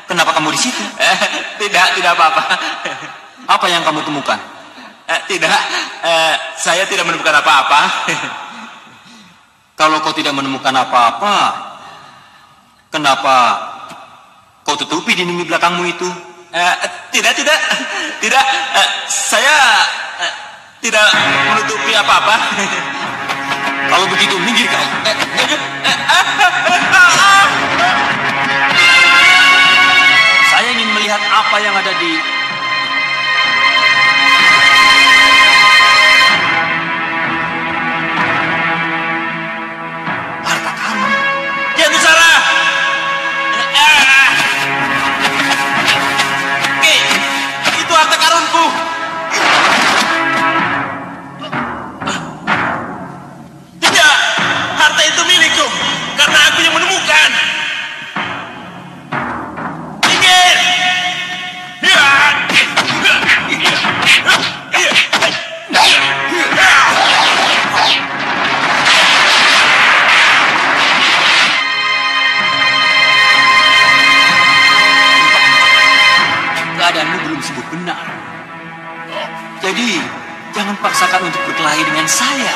Kenapa kamu di situ? Tidak apa-apa. Apa yang kamu temukan? Tidak, saya tidak menemukan apa-apa. Kalau kau tidak menemukan apa-apa, kenapa kau tutupi dinding di belakangmu itu? Tidak. Saya tidak menutupi apa-apa. Kalau begitu, minggir kau. Saya ingin melihat apa yang ada di... harta karun. Jangan bicara. Itu harta karunku. Tidak, harta itu milikku karena aku yang menemukan. Minggir. Keadaanmu belum sembuh benar. Jadi, jangan paksakan untuk berkelahi dengan saya.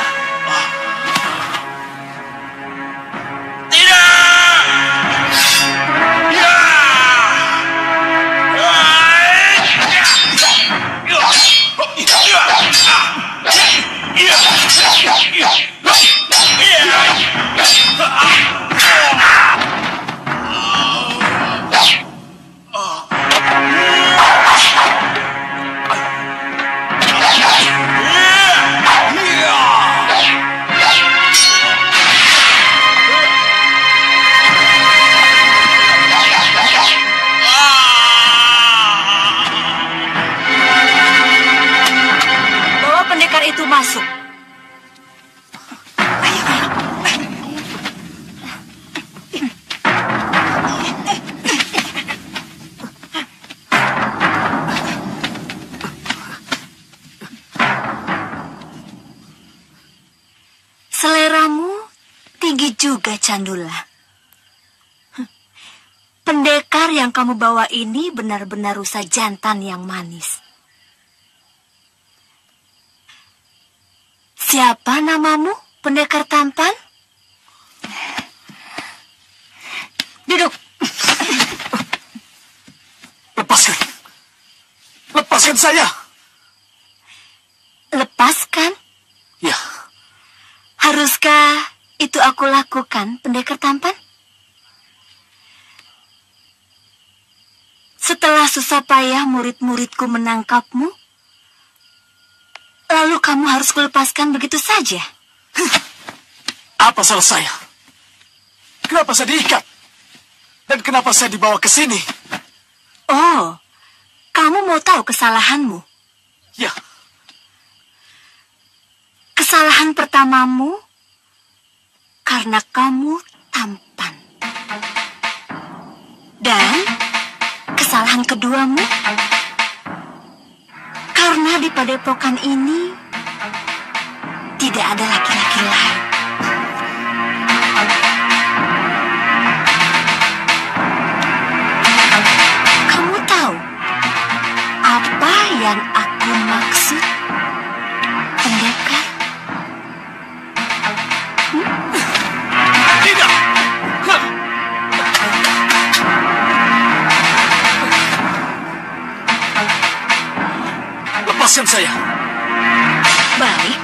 Bawa pendekar itu masuk. Seleramu tinggi juga, Candula. Pendekar yang kamu bawa ini benar-benar rusa jantan yang manis. Siapa namamu, pendekar tampan? Duduk. Lepaskan. Lepaskan saya. Lepaskan? Ya. Haruskah itu aku lakukan, pendekar tampan? Setelah susah payah murid-muridku menangkapmu, lalu kamu harus kulepaskan begitu saja? Apa salah saya? Kenapa saya diikat? Dan kenapa saya dibawa ke sini? Oh, kamu mau tahu kesalahanmu? Ya. Kesalahan pertamamu karena kamu tampan. Dan kesalahan keduamu karena di padepokan ini tidak ada laki-laki lain. Kamu tahu apa yang aku maksud, pendekar? Tidak. Lepaskan saya. Baik.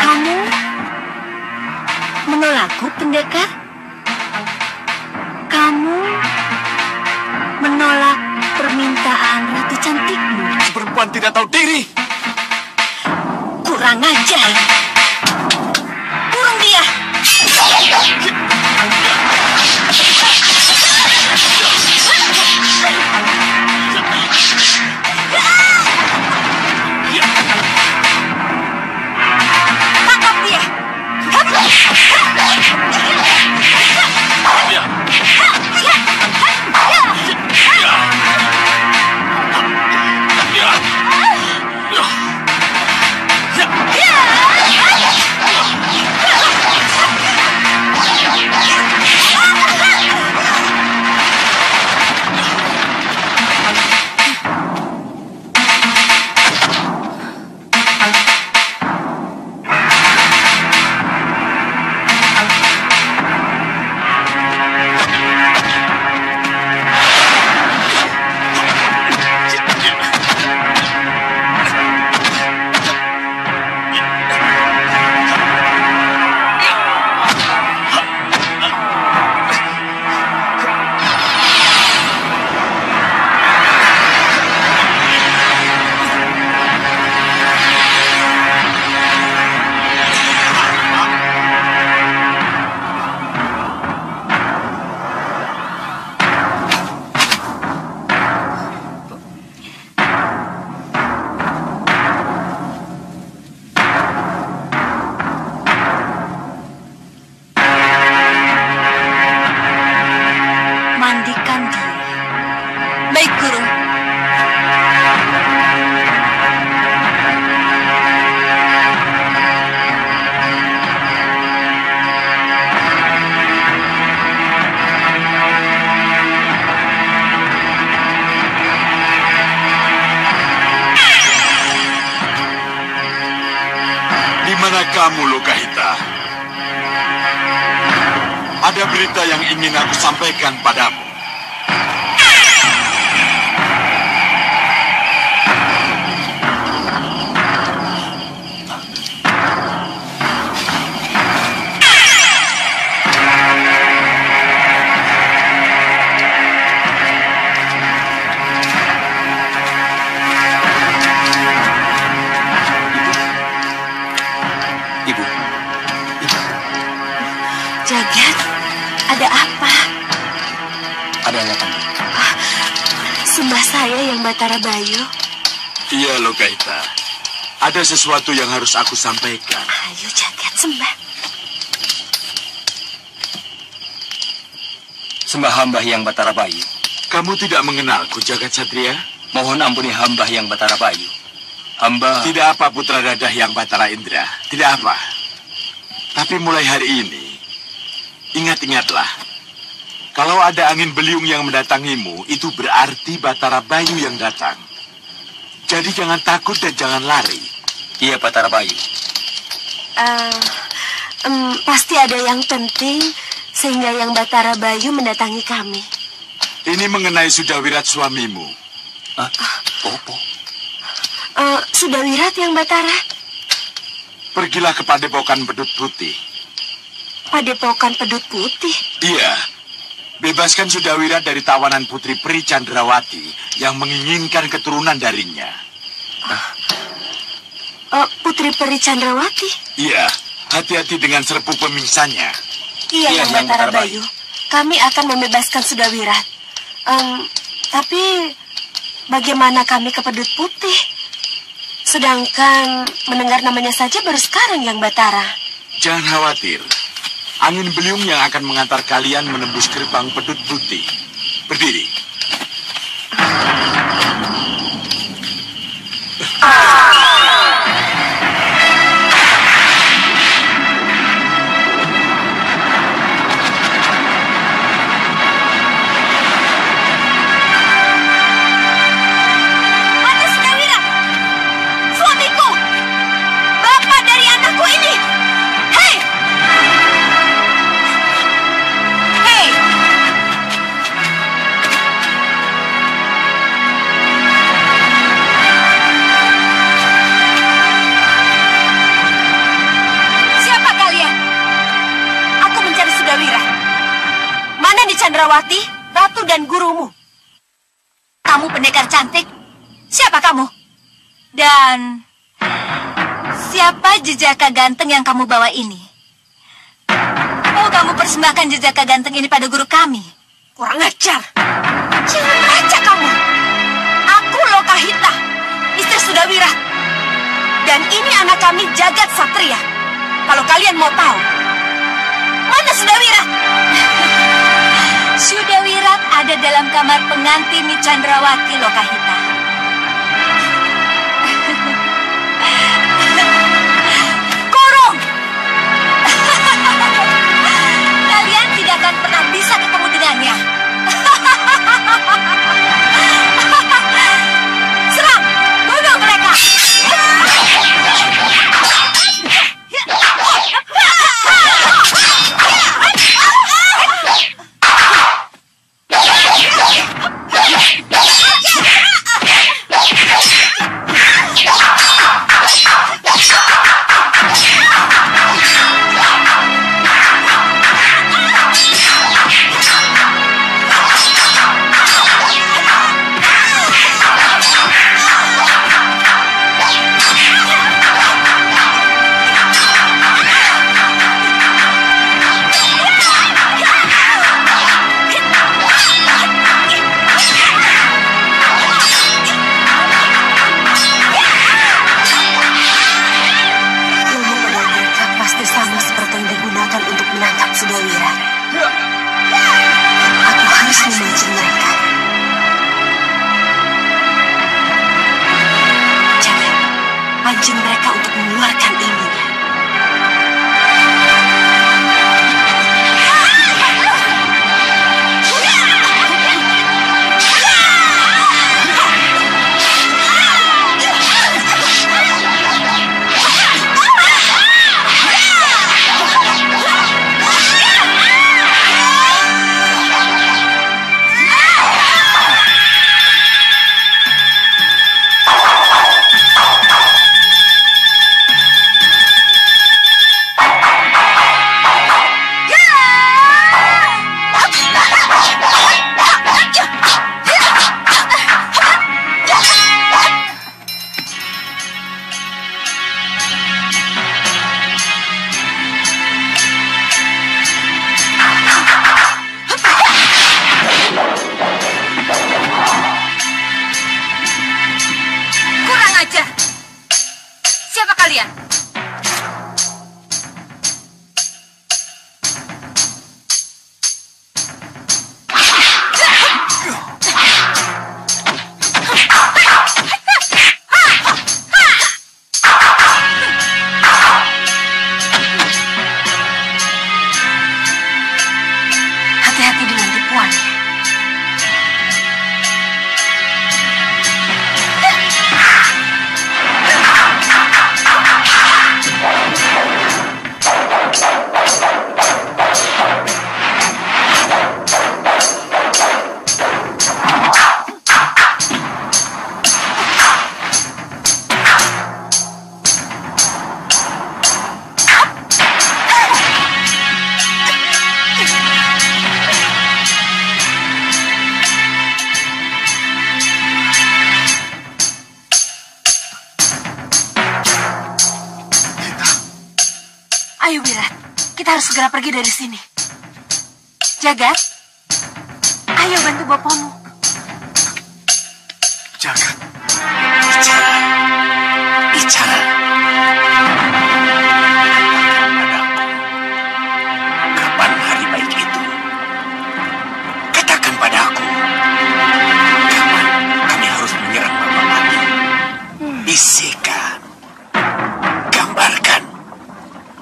Kamu menolakku, pendekar? Kamu menolak permintaan ratu cantikmu? Perempuan tidak tahu diri. Kurang ajar. Kurung dia. Tangkap dia. Ya. Bagaimana kamu, Lokahita? Ada berita yang ingin aku sampaikan padamu. Jagat, ada apa? Ada yang datang. Sembah saya yang Batara Bayu. Iya, Lokahita. Ada sesuatu yang harus aku sampaikan. Ayo Jagat, sembah. Sembah hamba yang Batara Bayu. Kamu tidak mengenalku, Jagat Satria? Mohon ampuni hamba yang Batara Bayu. Hamba... Tidak apa, putra dadah yang Batara Indra. Tidak apa. Tapi mulai hari ini, ingat-ingatlah. Kalau ada angin beliung yang mendatangimu, itu berarti Batara Bayu yang datang. Jadi jangan takut dan jangan lari. Iya, Batara Bayu. Pasti ada yang penting sehingga yang Batara Bayu mendatangi kami. Ini mengenai Sudawirat suamimu. Popo. Sudawirat yang Batara? Pergilah ke Padepokan Pedut Putih. Padepokan Pedut Putih? Iya. Bebaskan Sudawirat dari tawanan Putri Pri Chandrawati yang menginginkan keturunan darinya. Putri Pri Chandrawati? Iya. Hati-hati dengan serpu pemingsannya. Iya, yang Batara Bayu. Kami akan membebaskan Sudawirat. Tapi bagaimana kami ke Pedut Putih? Sedangkan mendengar namanya saja baru sekarang yang Batara. Jangan khawatir. Angin beliung yang akan mengantar kalian menembus gerbang Pedut Putih. Berdiri. Mana Sudawirat? Suamiku! Bapak dari anakku ini! Hei! Hei! Siapa kalian? Aku mencari Sudawirat. Mana di Chandrawati, Ratu dan gurumu? Kamu pendekar cantik. Siapa kamu? Dan siapa jejaka ganteng yang kamu bawa ini? Mau kamu persembahkan jejaka ganteng ini pada guru kami? Kurang ajar. Jangan aja kamu. Aku Lokahita, istri Sudawirat. Dan ini anak kami Jagat Satria. Kalau kalian mau tahu, mana Sudawirat? Sudawirat ada dalam kamar pengantin Chandrawati, Lokahita. Kurung! Kalian tidak akan pernah bisa ketemu dengannya. Serang! Bunuh mereka! Ayo Wirat, kita harus segera pergi dari sini. Jagat, ayo bantu bapakmu. Jagat. Bicara. Kapan hari baik itu? Katakan padaku. Kapan kami harus menyerang Bapak Pati? Bisikan. Gambarkan.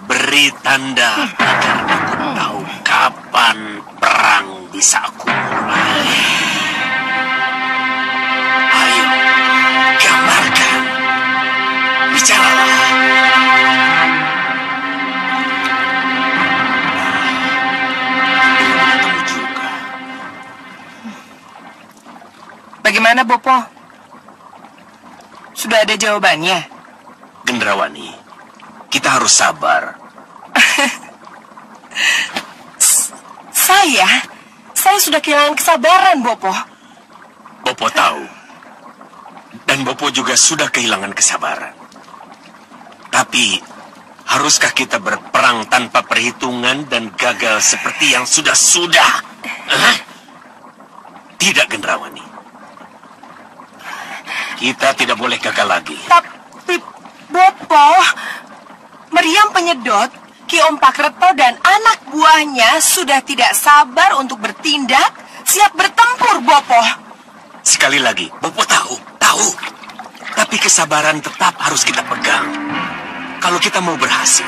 Beri tanda agar aku tahu kapan perang bisa aku mulai. Ayo, gambarkan. Bicaralah. Bertemu juga. Bagaimana, Bopo? Sudah ada jawabannya? Gendrawani, kita harus sabar. Saya sudah kehilangan kesabaran, Bopo. Bopo tahu. Dan Bopo juga sudah kehilangan kesabaran. Tapi, haruskah kita berperang tanpa perhitungan dan gagal seperti yang sudah-sudah? Hah? Tidak, Gendrawani. Kita tidak boleh gagal lagi. Tapi, Bopo, meriam penyedot, Ki Om Pakreto dan anak buahnya sudah tidak sabar untuk bertindak, siap bertempur, Bopo. Sekali lagi, Bopo tahu. Tapi kesabaran tetap harus kita pegang. Kalau kita mau berhasil.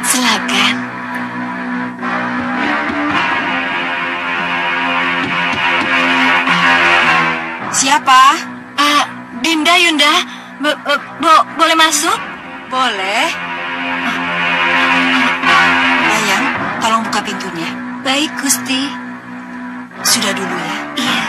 Silakan. Siapa? Dinda, Yunda, boleh masuk? Boleh. Ayang, tolong buka pintunya. Baik, Gusti. Sudah dulu ya. Iya.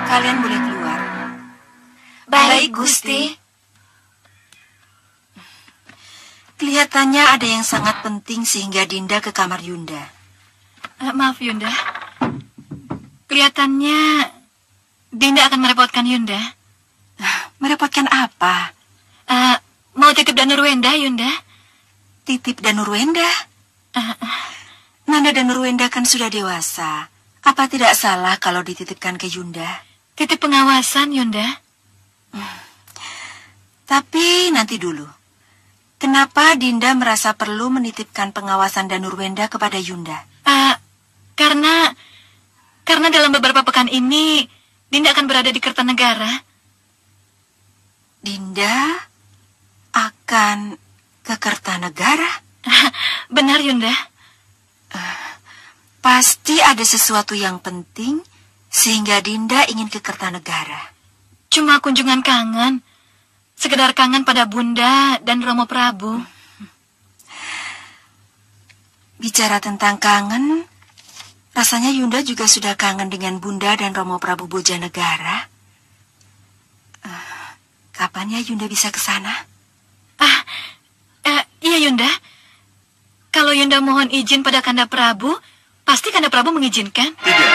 Kalian boleh keluar. Baik, Gusti. Kelihatannya ada yang sangat penting sehingga Dinda ke kamar Yunda. Maaf, Yunda. Kelihatannya Dinda akan merepotkan Yunda. Merepotkan apa? Mau titip Danurwenda, Yunda? Titip Danurwenda? Nanda Danurwenda kan sudah dewasa. Apa tidak salah kalau dititipkan ke Yunda? Titip pengawasan, Yunda. Tapi nanti dulu. Kenapa Dinda merasa perlu menitipkan pengawasan Danurwenda kepada Yunda? Karena dalam beberapa pekan ini Dinda akan berada di Kertanegara. Dinda akan ke Kertanegara? Benar, Yunda. Pasti ada sesuatu yang penting sehingga Dinda ingin ke Kertanegara. Cuma kunjungan kangen. Sekedar kangen pada Bunda dan Romo Prabu. Bicara tentang kangen, rasanya Yunda juga sudah kangen dengan Bunda dan Romo Prabu Bojanegara. Kapan ya Yunda bisa ke sana? Iya Yunda. Kalau Yunda mohon izin pada Kanda Prabu, pasti Kanda Prabu mengizinkan. Tidak.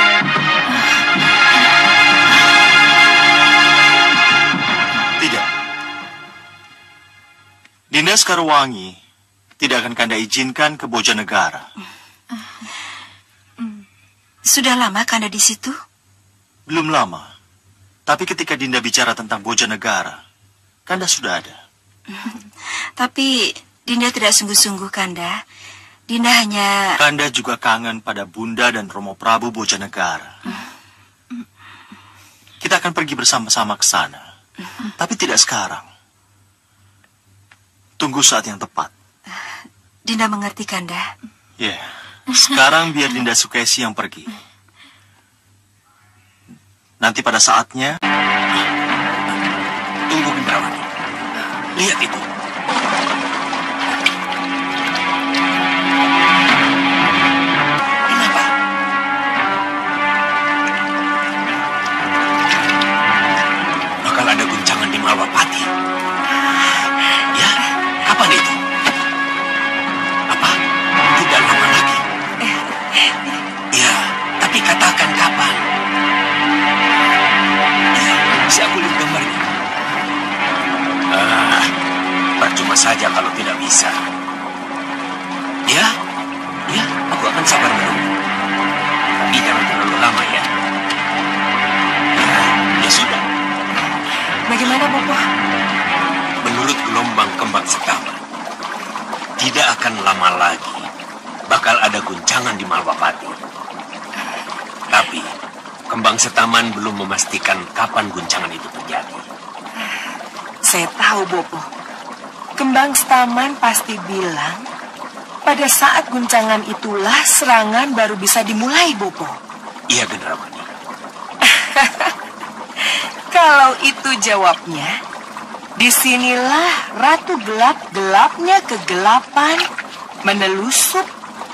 Tidak. Dinda Sekarwangi tidak akan Kanda izinkan ke Bojanegara. Sudah lama Kanda di situ? Belum lama. Tapi ketika Dinda bicara tentang Bojanegara, Kanda sudah ada. Tapi Dinda tidak sungguh-sungguh, Kanda. Dinda hanya... Kanda juga kangen pada Bunda dan Romo Prabu Bojanegara. Kita akan pergi bersama-sama ke sana. Tapi tidak sekarang. Tunggu saat yang tepat. Dinda mengerti, Kanda. Ya, sekarang biar Dinda Sukesi yang pergi. Nanti pada saatnya... Tunggu, Gendrawani. Lihat itu. Kenapa? guncangan di Malwapati. Tapi Kembang Setaman belum memastikan kapan guncangan itu terjadi. Saya tahu, Bopo. Kembang Setaman pasti bilang, pada saat guncangan itulah serangan baru bisa dimulai, Bopo. Iya, Gendrawani. Kalau itu jawabnya, disinilah Ratu gelap-gelapnya kegelapan menelusup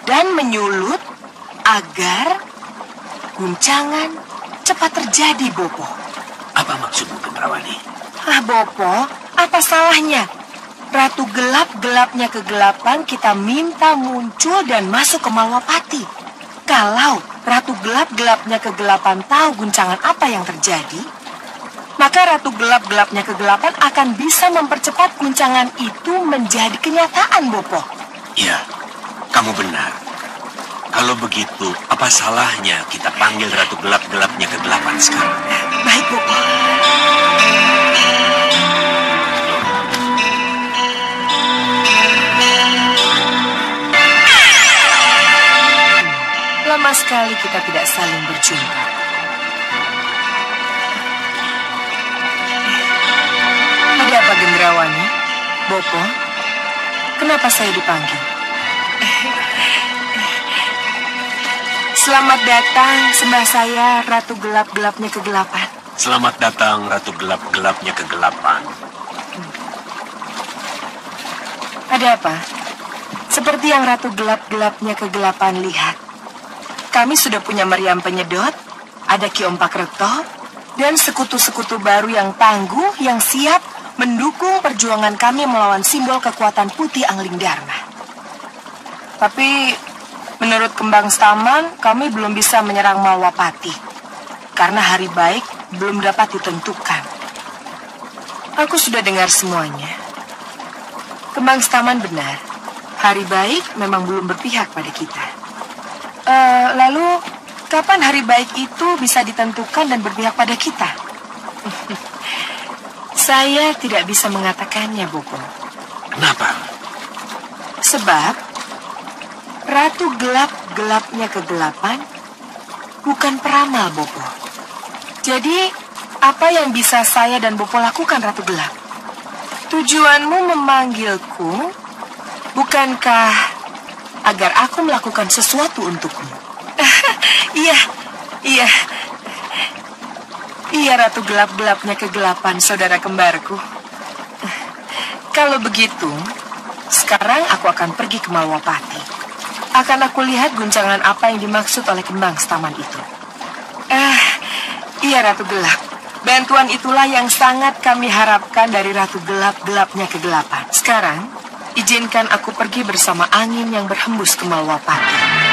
dan menyulut agar guncangan cepat terjadi, Bopo. Apa maksudmu, Gendrawani? Bopo, apa salahnya? Ratu gelap-gelapnya kegelapan kita minta muncul dan masuk ke Malwapati. Kalau Ratu gelap-gelapnya kegelapan tahu guncangan apa yang terjadi, maka Ratu gelap-gelapnya kegelapan akan bisa mempercepat guncangan itu menjadi kenyataan, Bopo. Iya, kamu benar. Kalau begitu, apa salahnya kita panggil Ratu gelap-gelapnya kegelapan sekarang? Baik, Bopo. Lama sekali kita tidak saling berjumpa. Ada apa, Gendrawani? Bopo, kenapa saya dipanggil? Selamat datang, sembah saya, Ratu gelap-gelapnya kegelapan. Selamat datang, Ratu gelap-gelapnya kegelapan. Ada apa? Seperti yang Ratu gelap-gelapnya kegelapan lihat, kami sudah punya meriam penyedot, ada Ki Om Pakretto, dan sekutu-sekutu baru yang tangguh yang siap mendukung perjuangan kami melawan simbol kekuatan putih Angling Dharma. Tapi menurut Kembang Setaman, kami belum bisa menyerang Malwapati karena hari baik belum dapat ditentukan. Aku sudah dengar semuanya. Kembang Setaman benar, hari baik memang belum berpihak pada kita. Lalu, kapan hari baik itu bisa ditentukan dan berpihak pada kita? Saya tidak bisa mengatakannya, Bopo. Kenapa? Sebab Ratu gelap-gelapnya kegelapan bukan peramal, Bopo. Jadi, apa yang bisa saya dan Bopo lakukan, Ratu Gelap? Tujuanmu memanggilku, bukankah agar aku melakukan sesuatu untukmu? Iya. Iya, Ratu gelap-gelapnya kegelapan, saudara kembarku. Kalau begitu, sekarang aku akan pergi ke Malwapati. Akan aku lihat guncangan apa yang dimaksud oleh Kembang Setaman itu. Iya, Ratu Gelap. Bantuan itulah yang sangat kami harapkan dari Ratu gelap-gelapnya kegelapan. Sekarang, izinkan aku pergi bersama angin yang berhembus ke Malwapati.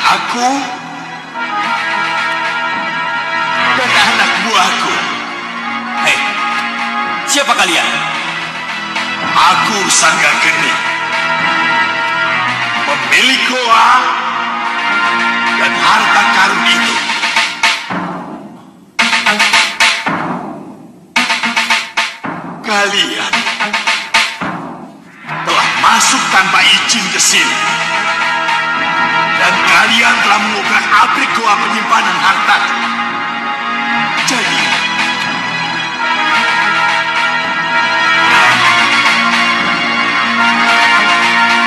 Aku dan anak buahku. Hei, siapa kalian? Aku Sanggageni, pemilik goa dan harta karun itu. Kalian telah masuk tanpa izin ke sini. Dan kalian telah mengobrak pabrik goa penyimpanan harta. Jadi,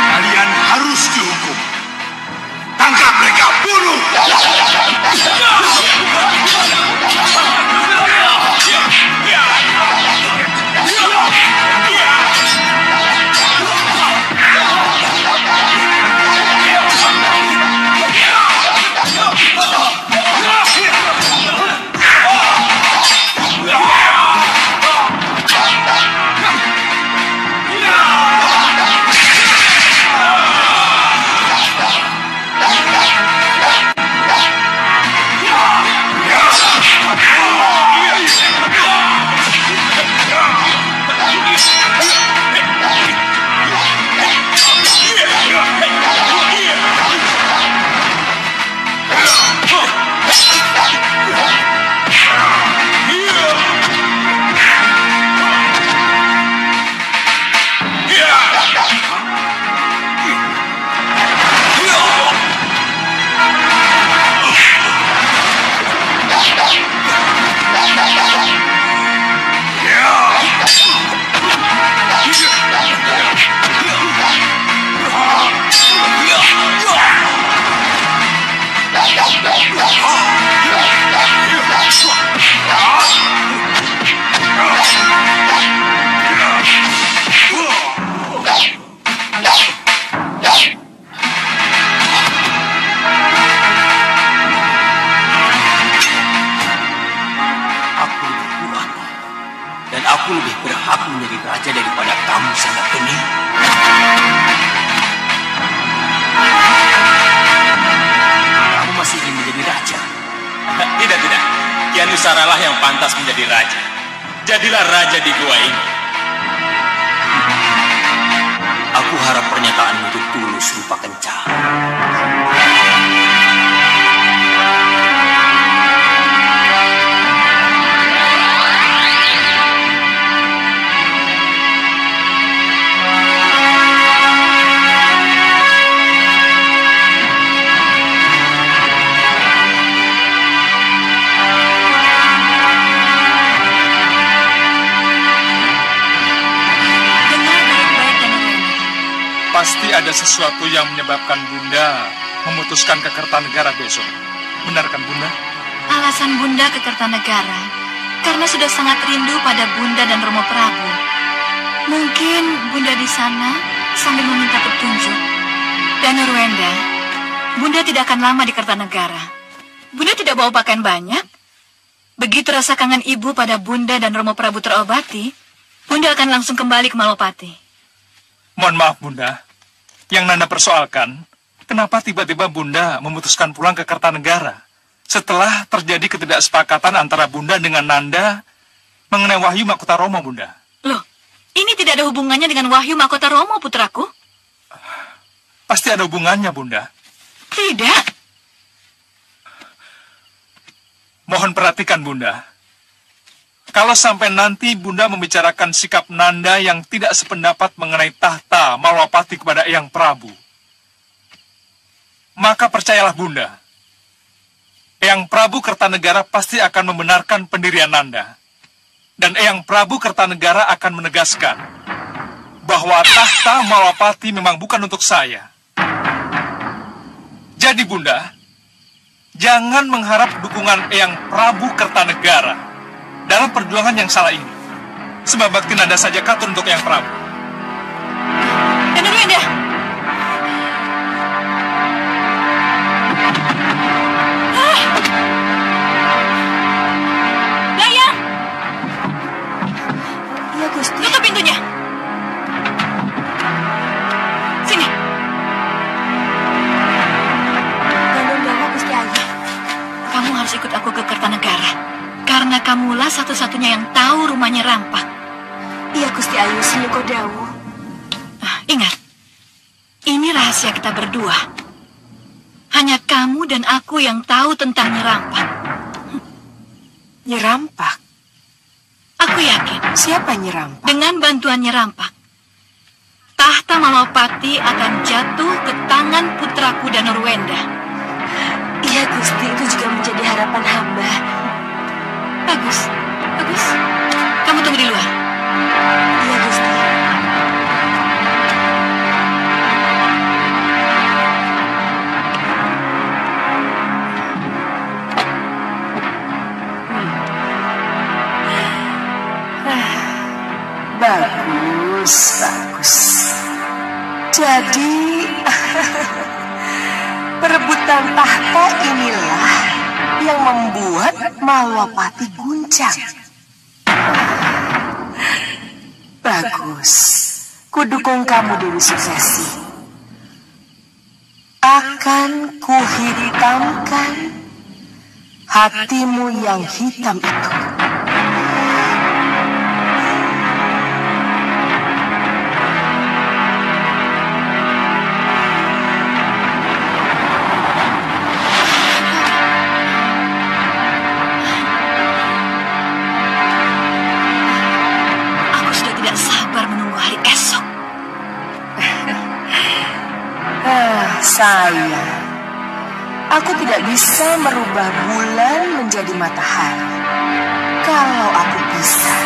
kalian harus dihukum. Tangkap mereka, bunuh! Aku lebih berhak menjadi raja daripada kamu, Sanak Geni. Kamu masih ingin menjadi raja? Tidak. Kian Nusaralah yang pantas menjadi raja. Jadilah raja di gua ini. Aku harap pernyataanmu itu tulus, Rupa Kencang. Pasti ada sesuatu yang menyebabkan Bunda memutuskan ke Kertanegara besok. Benar kan, Bunda? Alasan Bunda ke Kertanegara karena sudah sangat rindu pada Bunda dan Romo Prabu. Mungkin Bunda di sana sambil meminta petunjuk. Dan Nurwenda, Bunda tidak akan lama di Kertanegara. Bunda tidak bawa pakaian banyak. Begitu rasa kangen ibu pada Bunda dan Romo Prabu terobati, Bunda akan langsung kembali ke Malopati. Mohon maaf, Bunda. Yang Nanda persoalkan, kenapa tiba-tiba Bunda memutuskan pulang ke Kertanegara setelah terjadi ketidaksepakatan antara Bunda dengan Nanda mengenai Wahyu Mahkota Romo, Bunda? Loh, ini tidak ada hubungannya dengan Wahyu Mahkota Romo, putraku? Pasti ada hubungannya, Bunda. Tidak. Mohon perhatikan, Bunda. Kalau sampai nanti Bunda membicarakan sikap Nanda yang tidak sependapat mengenai tahta Malwapati kepada Eyang Prabu, maka percayalah Bunda, Eyang Prabu Kertanegara pasti akan membenarkan pendirian Nanda. Dan Eyang Prabu Kertanegara akan menegaskan bahwa tahta Malwapati memang bukan untuk saya. Jadi Bunda, jangan mengharap dukungan Eyang Prabu Kertanegara dalam perjuangan yang salah ini. Sebab bakti Nanda saja katur untuk Eyang Prabu. Dan Nurwenda. Dayang. Iya, Gusti. Tutup pintunya. Sini. Tolong bawa Gusti Ayu. Kamu harus ikut aku ke Kertanegara. Karena kamulah satu-satunya yang tahu rumahnya Rampak. Iya, Gusti Ayu, sinuko dawu. Ingat, ini rahasia kita berdua. Hanya kamu dan aku yang tahu tentang Nyi Rampak. Nyi Rampak? Aku yakin. Siapa Nyi Rampak? Dengan bantuan Nyi Rampak, tahta Malwapati akan jatuh ke tangan putraku dan Nurwenda. Iya, Gusti, itu juga menjadi harapan hamba. Bagus, bagus. Kamu tunggu di luar. Iya, Gusti. Bagus, bagus. Jadi, perebutan tahta inilah yang membuat Malwapati guncang. Bagus. Kudukung kamu, Dewi Sukesi. Akan kuhitamkan hatimu yang hitam itu. Sayang, aku tidak bisa merubah bulan menjadi matahari. Kalau aku bisa,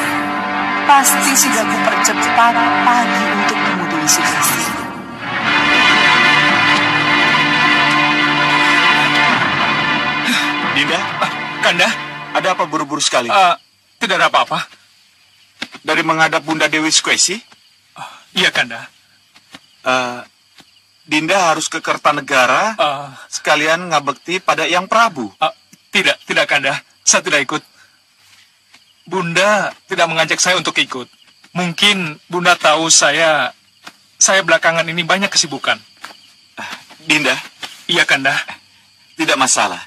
pasti sudah kupercepat pagi untukmu, Dewi Sukesi. Dinda, Kanda, ada apa buru-buru sekali? tidak ada apa-apa. Dari menghadap Bunda Dewi Sukesi? Iya, Kanda. Dinda harus ke Kertanegara sekalian ngabekti pada Yang Prabu. Tidak, Kanda. Saya tidak ikut. Bunda tidak mengajak saya untuk ikut. Mungkin Bunda tahu saya belakangan ini banyak kesibukan. Dinda? Iya, Kanda. Tidak masalah.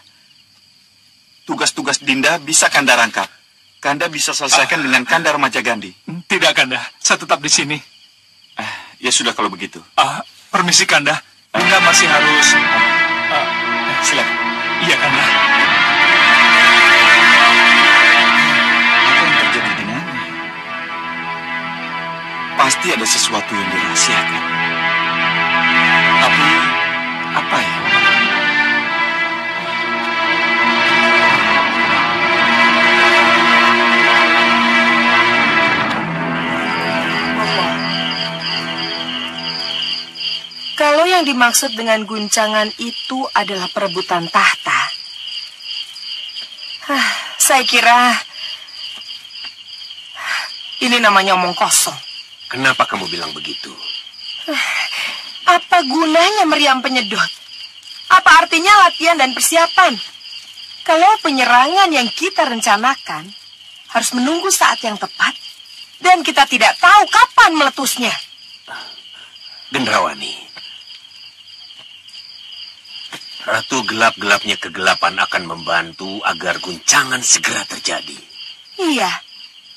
Tugas-tugas Dinda bisa Kanda rangkap. Kanda bisa selesaikan dengan Kanda Remaja Gandhi. Tidak, Kanda. Saya tetap di sini. Ya sudah kalau begitu. Permisi, Kanda. Bunda masih harus... silakan. Iya, Kanda. Apa yang terjadi dengannya? Pasti ada sesuatu yang dirahasiakan. Tapi, apa ya? Kalau yang dimaksud dengan guncangan itu adalah perebutan tahta, saya kira ini namanya omong kosong. Kenapa kamu bilang begitu? Apa gunanya meriam penyedot? Apa artinya latihan dan persiapan? Kalau penyerangan yang kita rencanakan harus menunggu saat yang tepat dan kita tidak tahu kapan meletusnya. Gendrawani, Ratu gelap-gelapnya kegelapan akan membantu agar guncangan segera terjadi. Iya,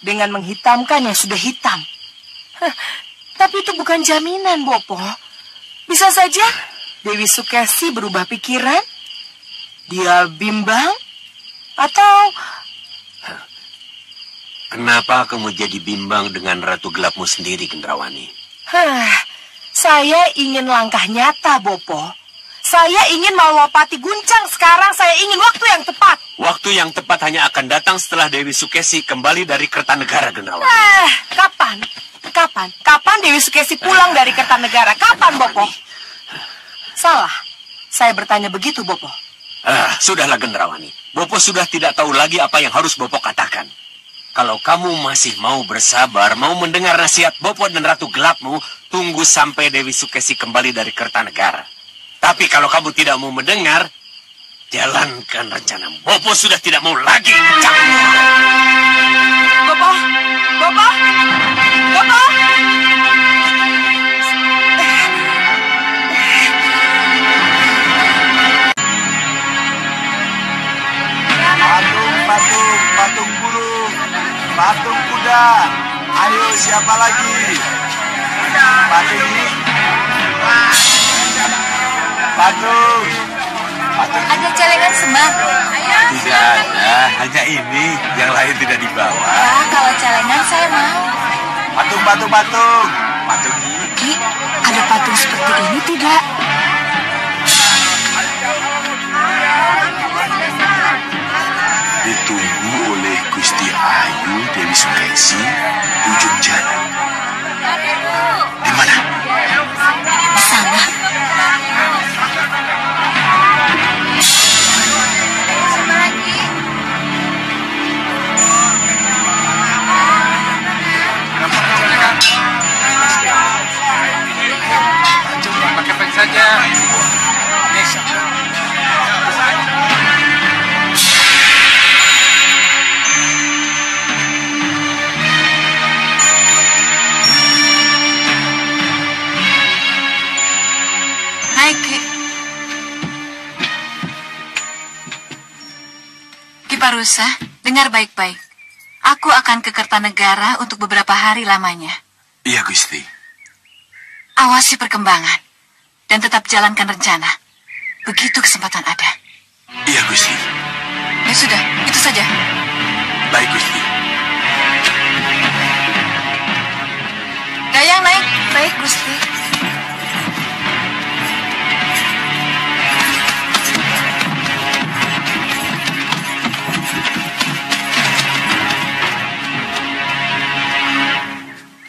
dengan menghitamkan yang sudah hitam. Tapi itu bukan jaminan, Bopo. Bisa saja Dewi Sukesi berubah pikiran, dia bimbang, atau... Kenapa kamu jadi bimbang dengan Ratu gelapmu sendiri, Gendrawani? Saya ingin langkah nyata, Bopo. Saya ingin Malwapati guncang sekarang. Saya ingin waktu yang tepat. Waktu yang tepat hanya akan datang setelah Dewi Sukesi kembali dari Kertanegara, Gendrawani. Kapan? Kapan Dewi Sukesi pulang dari Kertanegara? Kapan, Bopo? Salah. Saya bertanya begitu, Bopo. Sudahlah, Gendrawani. Bopo sudah tidak tahu lagi apa yang harus Bopo katakan. Kalau kamu masih mau bersabar, mau mendengar nasihat Bopo dan Ratu Gelapmu, tunggu sampai Dewi Sukesi kembali dari Kertanegara. Tapi kalau kamu tidak mau mendengar, jalankan rencanamu. Bopo sudah tidak mau lagi mencampur. Bopo! Patung burung, patung kuda. Ayo, siapa lagi? Patung ini. Patung. Ada celengan semar. Tidak ada, hanya ini. Yang lain tidak dibawa. Kalau celengan saya mau. Patung. Patung ini. Ki, ada patung seperti ini tidak? itu Dewi Sukesi di ujung jalan. Di mana? Di sana. Pakai pen saja. Naik, Ki Parusa, dengar baik-baik. Aku akan ke Kertanegara untuk beberapa hari lamanya. Iya, Gusti. Awasi perkembangan dan tetap jalankan rencana. Begitu kesempatan ada. Iya, Gusti. Ya sudah, itu saja. Baik, Gusti. Dayang naik. Baik, Gusti.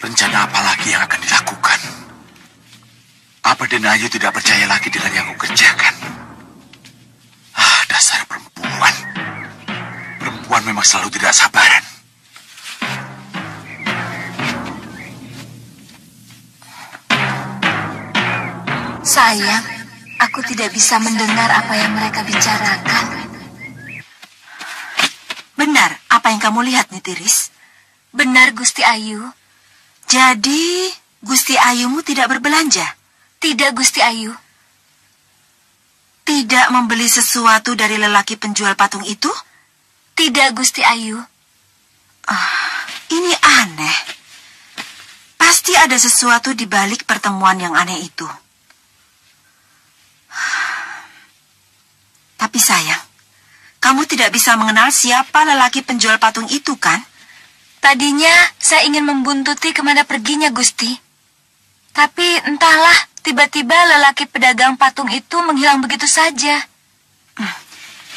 Rencana apa lagi yang akan dilakukan? Apa Denayu tidak percaya lagi dengan yang aku kerjakan? Dasar perempuan. Perempuan memang selalu tidak sabaran. Sayang, aku tidak bisa mendengar apa yang mereka bicarakan. Benar apa yang kamu lihat, Nitiris? Benar, Gusti Ayu. Jadi, Gusti Ayumu tidak berbelanja? Tidak, Gusti Ayu. Tidak membeli sesuatu dari lelaki penjual patung itu? Tidak, Gusti Ayu. Ini aneh. Pasti ada sesuatu di balik pertemuan yang aneh itu. Tapi sayang, kamu tidak bisa mengenal siapa lelaki penjual patung itu, kan? Tadinya saya ingin membuntuti kemana perginya, Gusti. Tapi entahlah, tiba-tiba lelaki pedagang patung itu menghilang begitu saja.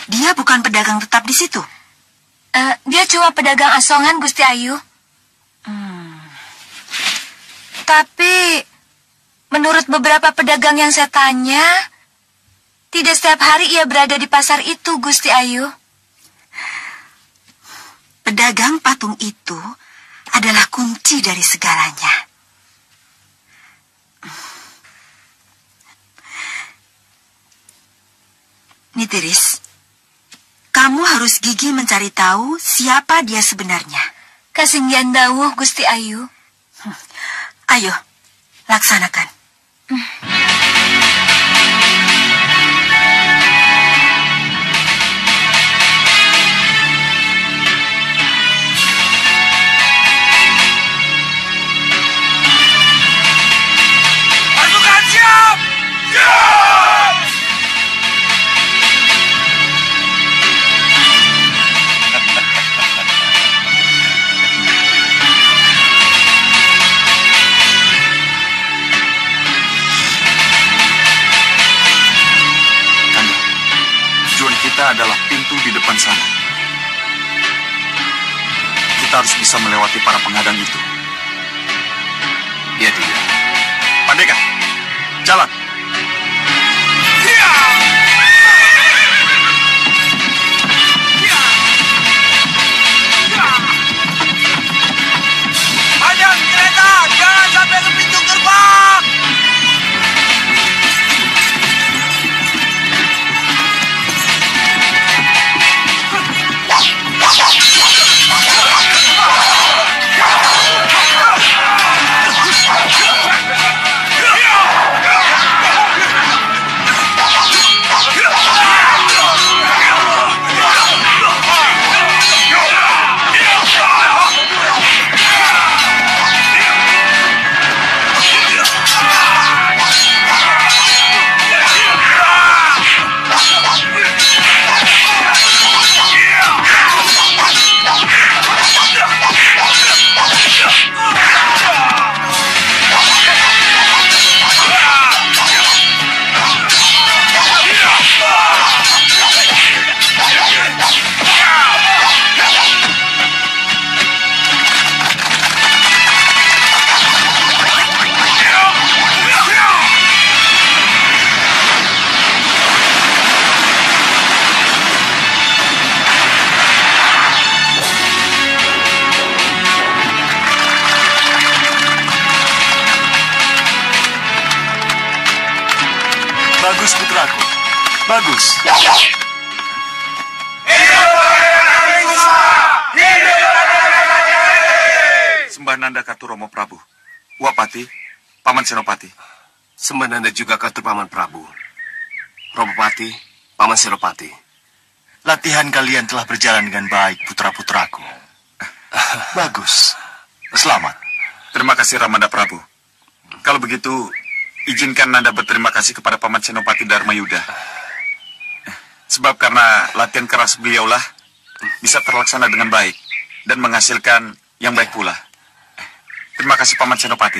Dia bukan pedagang tetap di situ? Dia cuma pedagang asongan, Gusti Ayu. Tapi menurut beberapa pedagang yang saya tanya, tidak setiap hari ia berada di pasar itu, Gusti Ayu. Pedagang patung itu adalah kunci dari segalanya. Nitiris, kamu harus gigih mencari tahu siapa dia sebenarnya. Kasinggihan dawuh, Gusti Ayu. Ayo, laksanakan. Pasukan siap! Siap! Tujuan kita adalah pintu di depan sana. Kita harus bisa melewati para penghadang itu. Iya tidak. Pandega, jalan. Hadang kereta, jangan sampai ke pintu gerbang. Bagus. Sembah Nanda Katu Romo Prabu. Wapati, Paman Senopati. Sembah Nanda juga Katu Paman Prabu. Romopati, Paman Senopati. Latihan kalian telah berjalan dengan baik, putra-putraku. Bagus. Selamat. Terima kasih Ramanda Prabu. Kalau begitu, izinkan Nanda berterima kasih kepada Paman Senopati Dharma Yuda. Sebab karena latihan keras beliaulah bisa terlaksana dengan baik dan menghasilkan yang baik pula. Terima kasih Paman Senopati.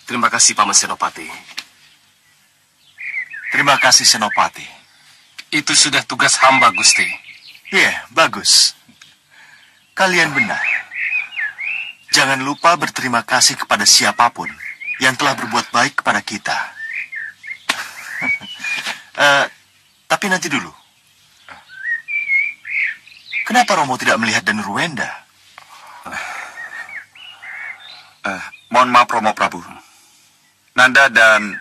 Terima kasih Paman Senopati. Terima kasih Senopati. Itu sudah tugas hamba, Gusti. Iya, bagus. Kalian benar. Jangan lupa berterima kasih kepada siapapun yang telah berbuat baik kepada kita. Tapi nanti dulu. Kenapa Romo tidak melihat Danuruenda? Mohon maaf Romo Prabu. Nanda dan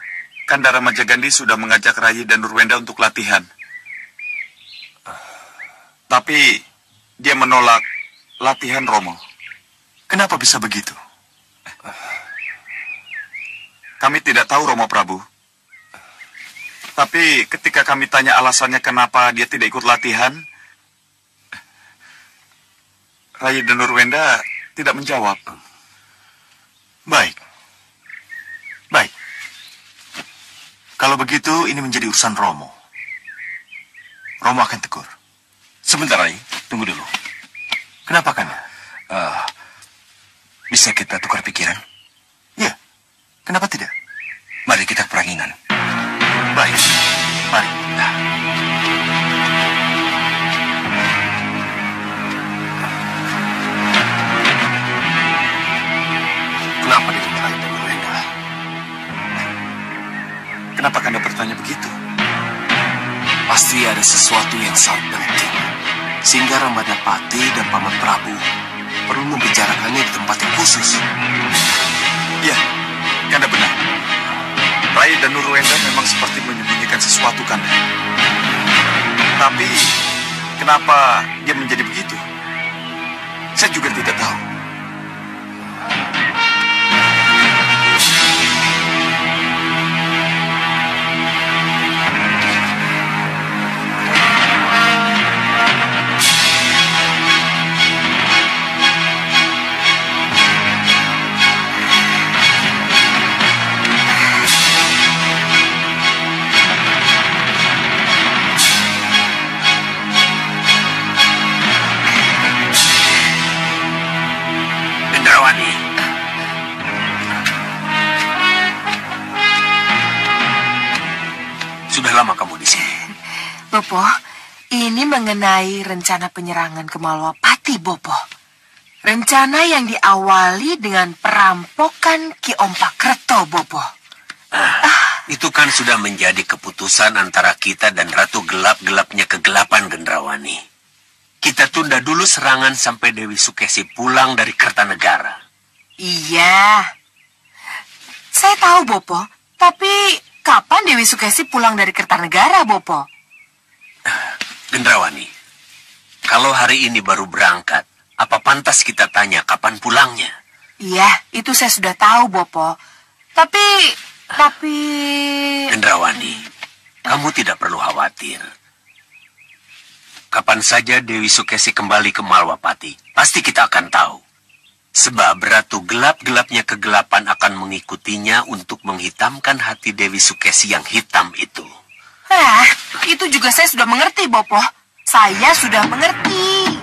Kandara Majagandi sudah mengajak Rai dan Nurwenda untuk latihan. Tapi dia menolak latihan Romo. Kenapa bisa begitu? Kami tidak tahu Romo Prabu. Tapi ketika kami tanya alasannya kenapa dia tidak ikut latihan, Rai dan Nurwenda tidak menjawab. Baik. Baik. Kalau begitu, ini menjadi urusan Romo. Romo akan tegur. Sebentar, Rai. Tunggu dulu. Kenapa, Kanda? Bisa kita tukar pikiran? Ya. Kenapa tidak? Mari kita perangingan. Baik. Mari. Kenapa dengan Rai dan Nurwenda? Kenapa Kanda bertanya begitu? Pasti ada sesuatu yang sangat penting. Sehingga Ramadapati dan Paman Prabu perlu membicarakannya di tempat yang khusus. Iya, Kanda benar. Rai dan Nurwenda memang seperti menyembunyikan sesuatu, Kanda. Tapi, kenapa dia menjadi begitu? Saya juga tidak tahu. Sudah lama kamu di sini? Bopo, ini mengenai rencana penyerangan ke Malwapati, Bopo. Rencana yang diawali dengan perampokan Ki Ompakreto, Bopo. Itu kan sudah menjadi keputusan antara kita dan Ratu Gelap-Gelapnya Kegelapan, Gendrawani. Kita tunda dulu serangan sampai Dewi Sukesi pulang dari Kertanegara. Iya. Saya tahu, Bopo. Tapi kapan Dewi Sukesi pulang dari Kertanegara, Bopo? Gendrawani, kalau hari ini baru berangkat, apa pantas kita tanya kapan pulangnya? Iya, itu saya sudah tahu, Bopo. Tapi... Gendrawani, kamu tidak perlu khawatir. Kapan saja Dewi Sukesi kembali ke Malwapati, pasti kita akan tahu. Sebab Ratu Gelap-Gelapnya Kegelapan akan mengikutinya untuk menghitamkan hati Dewi Sukesi yang hitam itu. Itu juga saya sudah mengerti, Bopo. Saya sudah mengerti.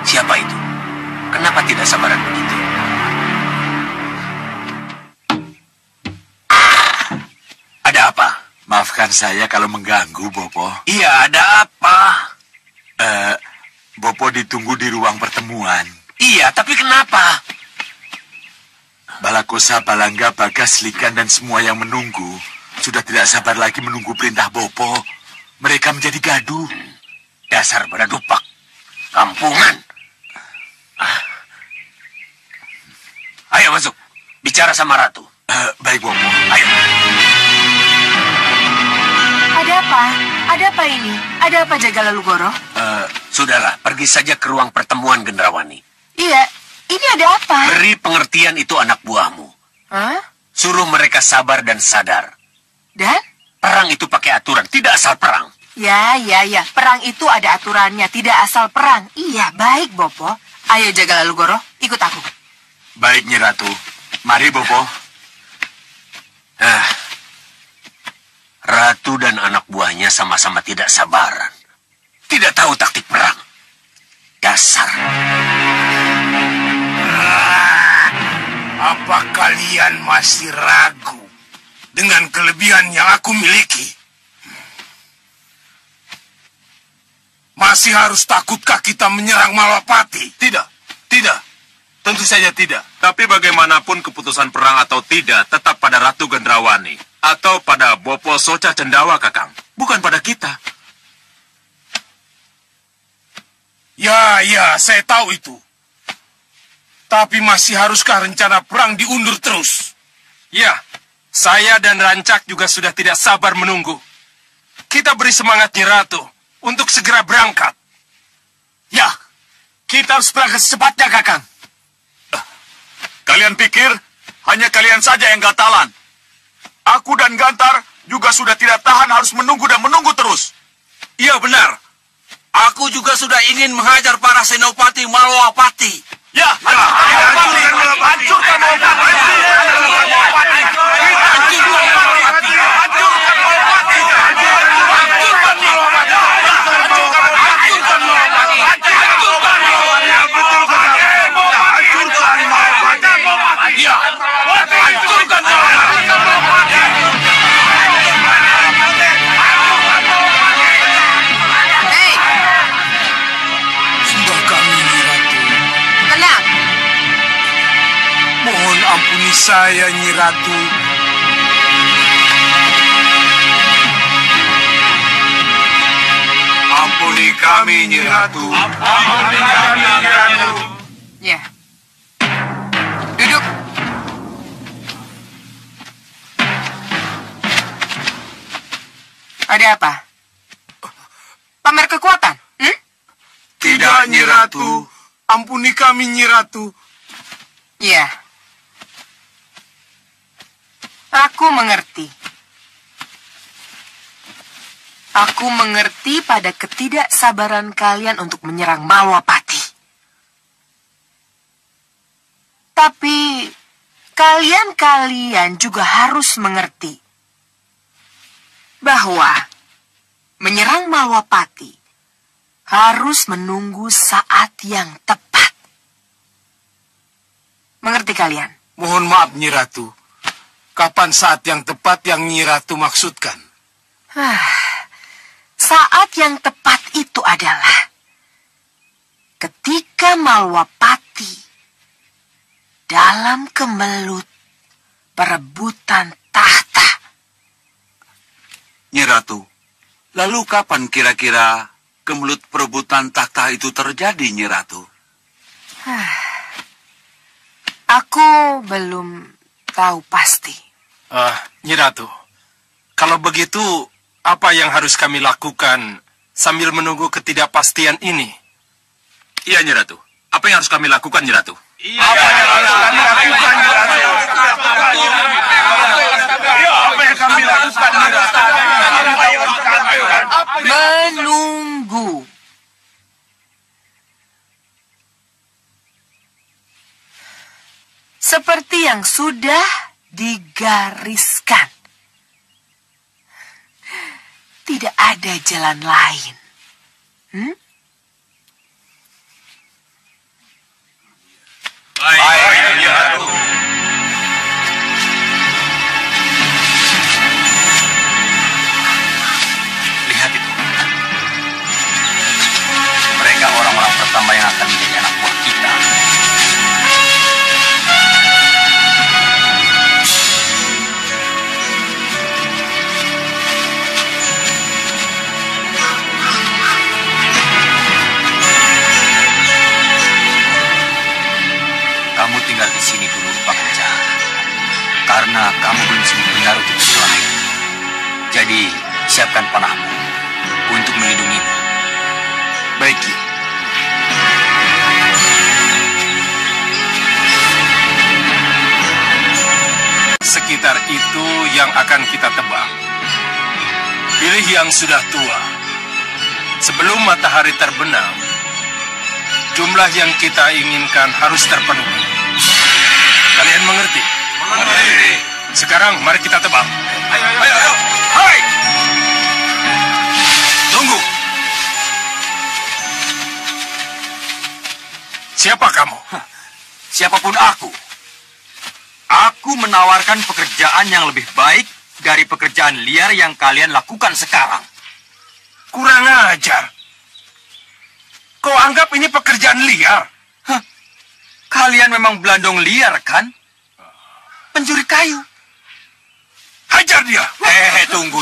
Siapa itu? Kenapa tidak sabaran begitu? Ada apa? Maafkan saya kalau mengganggu, Bopo. Iya, ada apa? Bopo ditunggu di ruang pertemuan. Iya, tapi kenapa? Balakosa, Balangga, Bagas, Likan, dan semua yang menunggu sudah tidak sabar lagi menunggu perintah Bopo. Mereka menjadi gaduh. Dasar beradupak. Kampungan. Ayo masuk. Bicara sama Ratu. Baik, Bopo. Ayo. Ada apa? Ada apa ini? Ada apa Jagala Lugoro? Sudahlah, pergi saja ke ruang pertemuan Gendrawani. Iya, ini ada apa? Beri pengertian itu anak buahmu. Hah? Suruh mereka sabar dan sadar. Dan? Perang itu pakai aturan, tidak asal perang. Ya. Perang itu ada aturannya, tidak asal perang. Iya, baik, Bopo. Ayo Jagala Lugoro, ikut aku. Baik, Nyi Ratu. Mari, Bopo. Ratu dan anak buahnya sama-sama tidak sabaran. Tidak tahu taktik perang. Dasar. Apa kalian masih ragu dengan kelebihan yang aku miliki? Masih harus takutkah kita menyerang Malwapati? Tidak. Tentu saja tidak. Tapi bagaimanapun keputusan perang atau tidak, tetap pada Ratu Gendrawani. Atau pada Bopo Soca Cendawa, Kakang. Bukan pada kita. Ya, saya tahu itu. Tapi masih haruskah rencana perang diundur terus? Ya, saya dan Rancak juga sudah tidak sabar menunggu. Kita beri semangat Nyi Ratu untuk segera berangkat. Ya, kita harus berangkat secepatnya, Kakang. Kalian pikir hanya kalian saja yang gatalan. Aku dan Gantar juga sudah tidak tahan harus menunggu dan menunggu terus. Iya, benar. Aku juga sudah ingin menghajar para senopati Malwapati. Ya, hancurkan Ampuni saya, Nyi Ratu. Ampuni kami, Nyi Ratu. Ampuni kami, Nyi Ratu. Ya. Duduk. Ada apa? Pamer kekuatan? Tidak, Nyi Ratu. Ampuni kami, Nyi Ratu. Ya. Aku mengerti. Aku mengerti pada ketidaksabaran kalian untuk menyerang Malwapati. Tapi kalian juga harus mengerti bahwa menyerang Malwapati harus menunggu saat yang tepat. Mengerti kalian? Mohon maaf, Nyi Ratu. Kapan saat yang tepat yang Nyi Ratu maksudkan? Saat yang tepat itu adalah ketika Malwapati dalam kemelut perebutan tahta. Nyi Ratu, lalu kapan kira-kira kemelut perebutan tahta itu terjadi, Nyi Ratu? Aku belum tahu pasti. Nyi Ratu, kalau begitu, apa yang harus kami lakukan sambil menunggu ketidakpastian ini? Iya, Nyi Ratu. Apa yang harus kami lakukan, Nyi Ratu? Iya, apa yang harus kami lakukan, Nyi Ratu? Apa yang kami lakukan, Nyi Ratu? Menunggu. Seperti yang sudah digariskan. Tidak ada jalan lain. Baik, Nyi Ratu. Lihat itu. Mereka orang-orang pertama yang akan menjadi anak buah kita. sekitar itu yang akan kita tebang. Pilih yang sudah tua. Sebelum matahari terbenam, jumlah yang kita inginkan harus terpenuhi. Kalian mengerti? Mengerti. Sekarang mari kita tebang. Ayo, ayo, ayo. Hai! Tunggu. Siapa kamu? Siapapun aku. Aku menawarkan pekerjaan yang lebih baik dari pekerjaan liar yang kalian lakukan sekarang. Kurang ajar. Kau anggap ini pekerjaan liar? Hah? Kalian memang belandong liar, kan? Pencuri kayu. Hajar dia. Tunggu.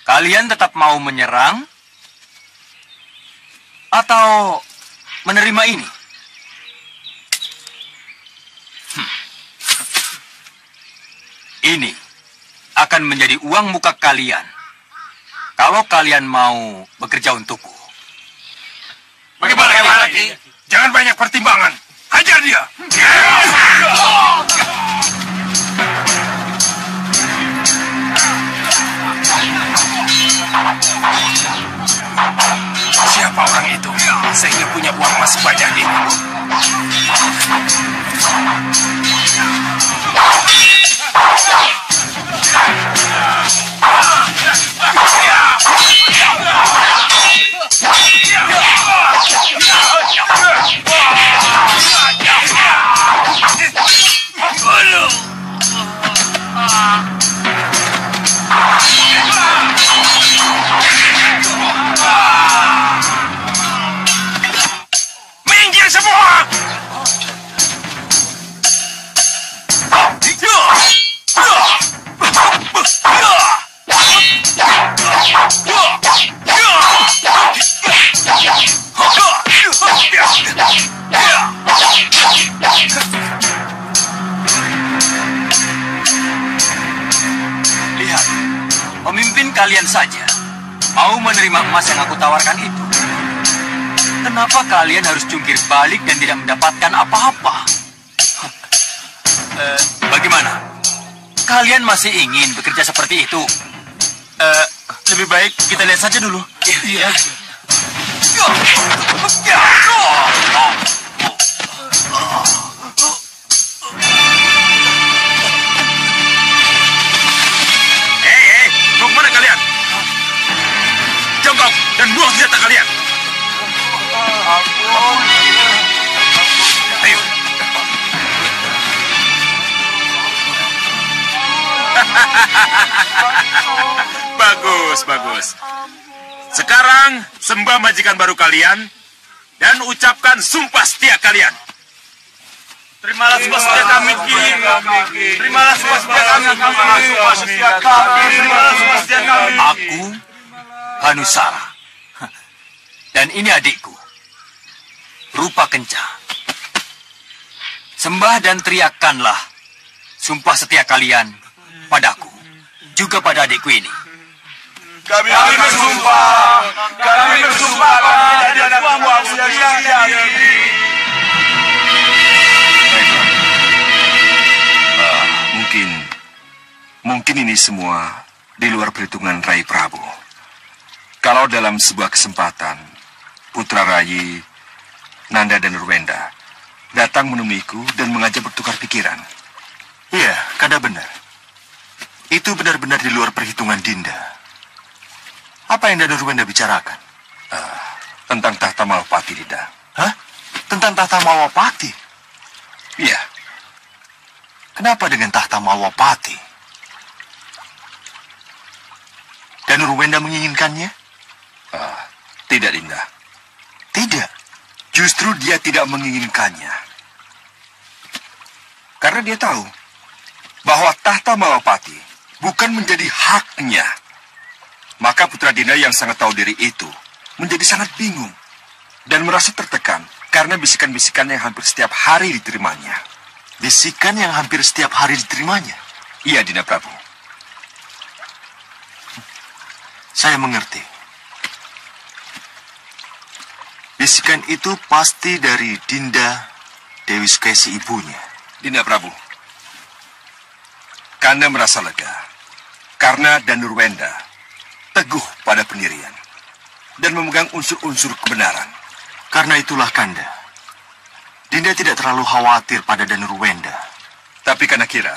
Kalian tetap mau menyerang? Atau menerima ini? Ini akan menjadi uang muka kalian. Kalau kalian mau bekerja untukku. Bagaimana lagi? Jangan banyak pertimbangan. Hajar dia. Siapa orang itu? Sehingga punya uang emas sebanyak ini. Minggir semua! Lihat, pemimpin kalian saja mau menerima emas yang aku tawarkan itu. Kenapa kalian harus jungkir balik dan tidak mendapatkan apa-apa? Bagaimana? Kalian masih ingin bekerja seperti itu? Lebih baik kita lihat saja dulu. Iya. Hei, mau kemana kalian? Jongkok dan buang senjata kalian. Ayo. Bagus. Sekarang sembah majikan baru kalian dan ucapkan sumpah setia kalian. Terimalah sumpah setia kami, Ki. Terimalah sumpah setia kami. Terimalah sumpah setia kami. Aku Hanusara. Dan ini adikku, Rupa Kenca. Sembah dan teriakkanlah sumpah setia kalian padaku, juga pada adikku ini. Kami bersumpah pada anak buahmu yang setia. Mungkin ini semua di luar perhitungan Rai Prabu. Kalau dalam sebuah kesempatan, Putra Rayi, Nanda dan Nurwenda datang menemuiku dan mengajak bertukar pikiran. Iya, Kada benar. Itu benar-benar di luar perhitungan Dinda. Apa yang Nanda Nurwenda bicarakan? Tentang tahta Malapati, Dinda. Hah? Tentang tahta Malapati? Iya. Kenapa dengan tahta Malapati? Dan Nurwenda menginginkannya? Tidak, Dinda. Tidak? Justru dia tidak menginginkannya. Karena dia tahu bahwa tahta Malapati bukan menjadi haknya. Maka Putra Dinda yang sangat tahu diri itu menjadi sangat bingung dan merasa tertekan karena bisikan-bisikan yang hampir setiap hari diterimanya. Bisikan yang hampir setiap hari diterimanya? Iya, Dinda Prabu. Saya mengerti. Bisikan itu pasti dari Dinda Dewi Sukesi ibunya. Dinda Prabu, Kanda merasa lega karena Danurwenda teguh pada pendirian dan memegang unsur-unsur kebenaran. Karena itulah Kanda, Dinda tidak terlalu khawatir pada Danurwenda. Tapi Kanda kira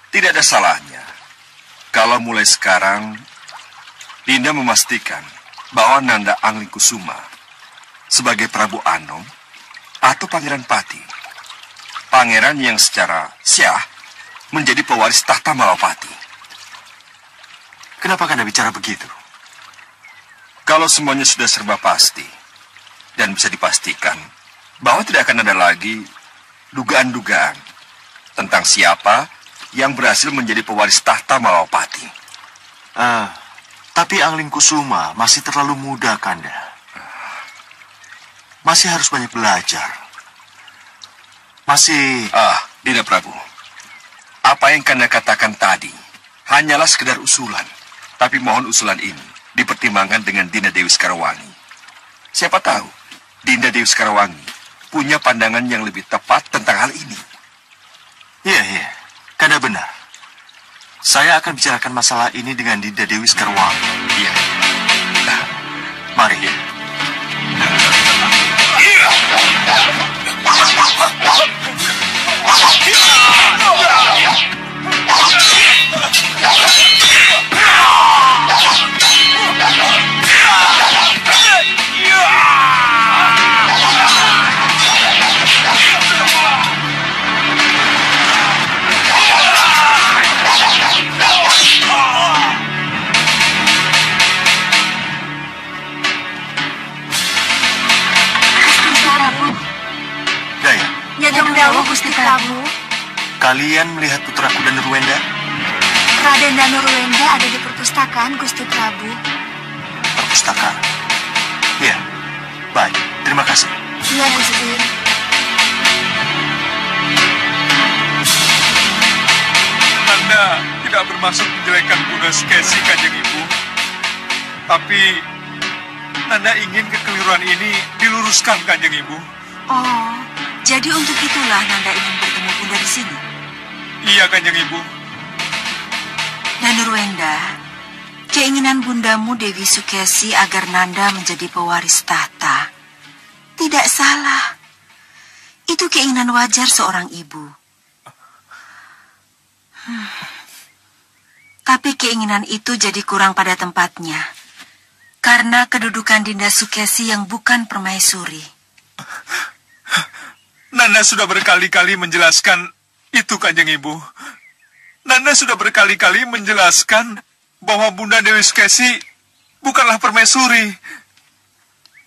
tidak ada salahnya kalau mulai sekarang Dinda memastikan bahwa Nanda Anglingkusuma sebagai Prabu Anom atau Pangeran Pati, pangeran yang secara syah menjadi pewaris tahta Malawapati. Kenapa Kanda bicara begitu? Kalau semuanya sudah serba pasti dan bisa dipastikan bahwa tidak akan ada lagi dugaan-dugaan tentang siapa yang berhasil menjadi pewaris tahta Malawapati. Tapi Anglingkusuma masih terlalu muda, Kanda. Masih harus banyak belajar. Dinda Prabu, apa yang Kanda katakan tadi hanyalah sekedar usulan. Tapi mohon usulan ini dipertimbangkan dengan Dinda Dewi Sekarwangi. Siapa tahu Dinda Dewi Sekarwangi punya pandangan yang lebih tepat tentang hal ini. Iya, Kanda benar. Saya akan bicarakan masalah ini dengan Dinda Dewi Sekarwangi. Iya. Mari. Gusti Prabu. Kalian melihat putraku Danurwenda? Raden Danurwenda ada di perpustakaan, Gusti Prabu. Perpustakaan? Ya, baik. Terima kasih. Iya, Gusti. Nanda tidak bermaksud menjelekkan Bunda Skesi, Kanjeng Ibu. Tapi Nanda ingin kekeliruan ini diluruskan, Kanjeng Ibu. Oh, jadi untuk itulah Nanda ingin bertemu Bunda di sini? Iya, Kanjeng Ibu. Danurwenda, keinginan bundamu Dewi Sukesi agar Nanda menjadi pewaris tahta tidak salah. Itu keinginan wajar seorang ibu. Tapi keinginan itu jadi kurang pada tempatnya karena kedudukan Dinda Sukesi yang bukan permaisuri. Nanda sudah berkali-kali menjelaskan itu, Kanjeng Ibu. Nanda sudah berkali-kali menjelaskan bahwa Bunda Dewi Sukesi bukanlah permaisuri.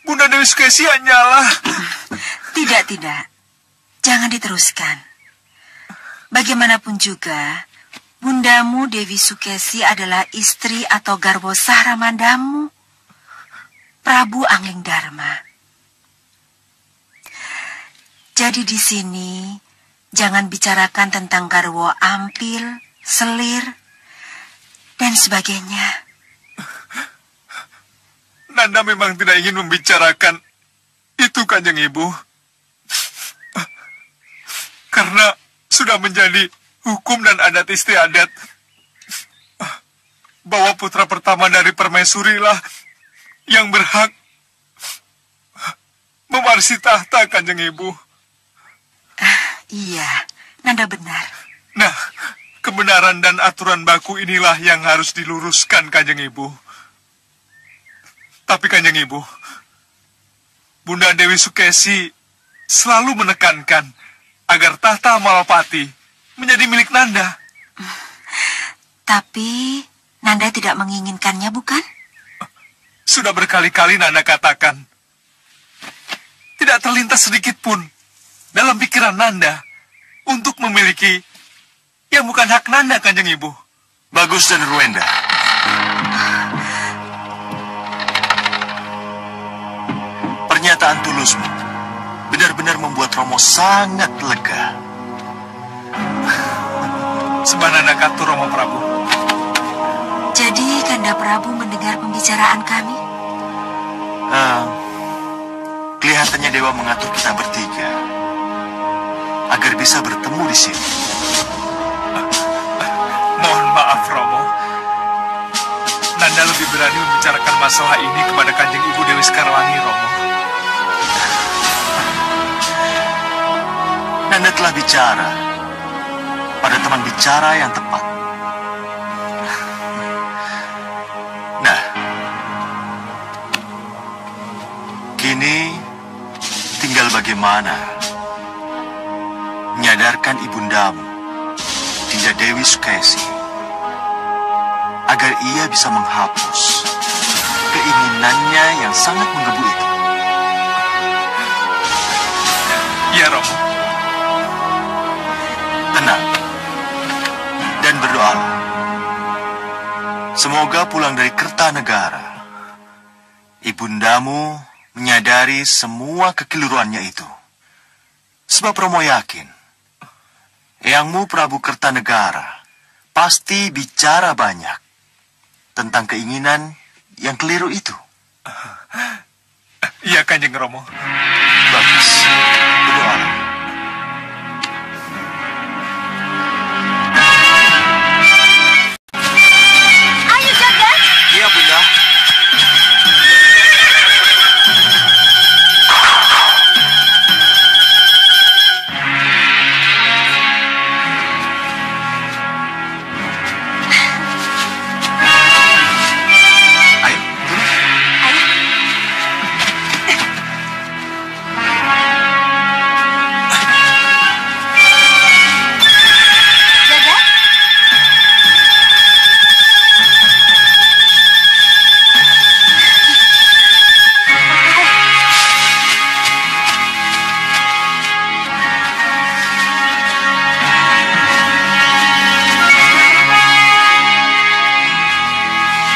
Bunda Dewi Sukesi hanyalah... Tidak. Jangan diteruskan. Bagaimanapun juga, bundamu Dewi Sukesi adalah istri atau garwo sah Ramandamu, Prabu Anglingdarma. Jadi di sini, jangan bicarakan tentang garwo ampil, selir, dan sebagainya. Nanda memang tidak ingin membicarakan itu, Kanjeng Ibu. Karena sudah menjadi hukum dan adat istiadat bahwa putra pertama dari permaisuri lah yang berhak mewarisi tahta, Kanjeng Ibu. Iya, Nanda benar. Nah, kebenaran dan aturan baku inilah yang harus diluruskan, Kanjeng Ibu. Tapi Kanjeng Ibu, Bunda Dewi Sukesi selalu menekankan agar tahta Malawapati menjadi milik Nanda. Tapi Nanda tidak menginginkannya, bukan? Sudah berkali-kali Nanda katakan, tidak terlintas sedikit pun dalam pikiran Nanda untuk memiliki yang bukan hak Nanda, Kanjeng Ibu. Bagus, Danurwenda. Pernyataan tulusmu benar-benar membuat Romo sangat lega. Sebanana katu, Romo Prabu. Jadi Kanda Prabu mendengar pembicaraan kami? Kelihatannya Dewa mengatur kita bertiga agar bisa bertemu di sini. Maaf, Romo. Nanda lebih berani membicarakan masalah ini kepada Kanjeng Ibu Dewi Sekarwangi, Romo. Nanda telah bicara pada teman bicara yang tepat. Nah, kini tinggal bagaimana menyadarkan ibundamu, Dinda Dewi Sukesi, agar ia bisa menghapus keinginannya yang sangat menggebu itu. Ya, Romo. Tenang dan berdoalah. Semoga pulang dari Kertanegara, ibundamu menyadari semua kekeliruannya itu. Sebab Romo yakin, Eyangmu Prabu Kertanegara pasti bicara banyak tentang keinginan yang keliru itu. Iya, Kanjeng Romo. Bagus. Berdoalah. Ayo, Jaga. Iya, Bunda.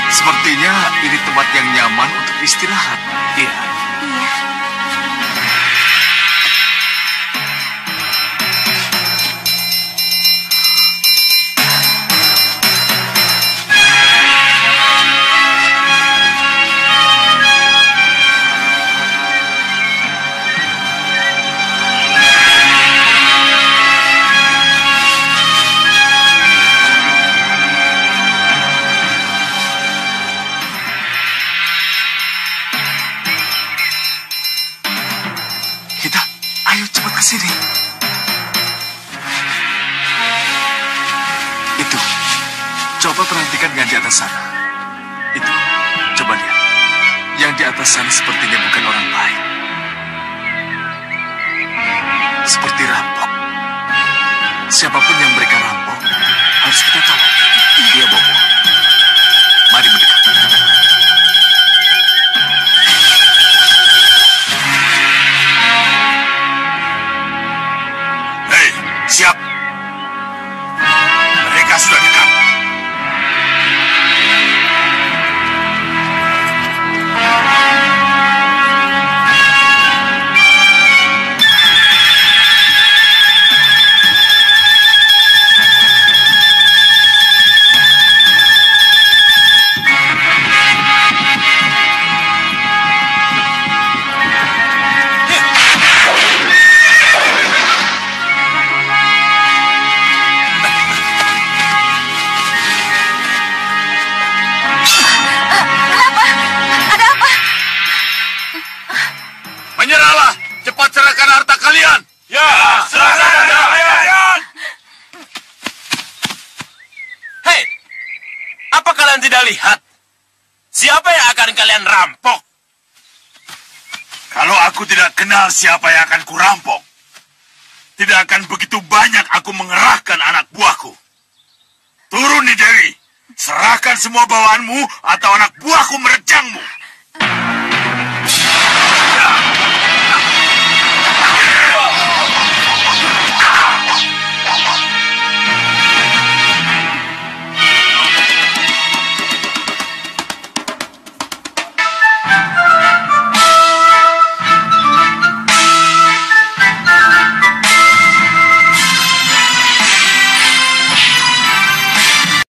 Sepertinya ini tempat yang nyaman untuk istirahat. Iya. Iya. Ayo cepat ke sini. Itu. Coba perhatikan yang di atas sana. Itu. Coba lihat. Yang di atas sana sepertinya bukan orang baik. Seperti rampok. Siapapun yang mereka rampok, harus kita tolong. Dia Bopo. Mari mendekat. Siap. Mereka sudah dekat. Lihat, siapa yang akan kalian rampok? Kalau aku tidak kenal siapa yang akan kurampok, tidak akan begitu banyak aku mengerahkan anak buahku. Turun nih Dewi, serahkan semua bawaanmu atau anak buahku merejangmu. Ya.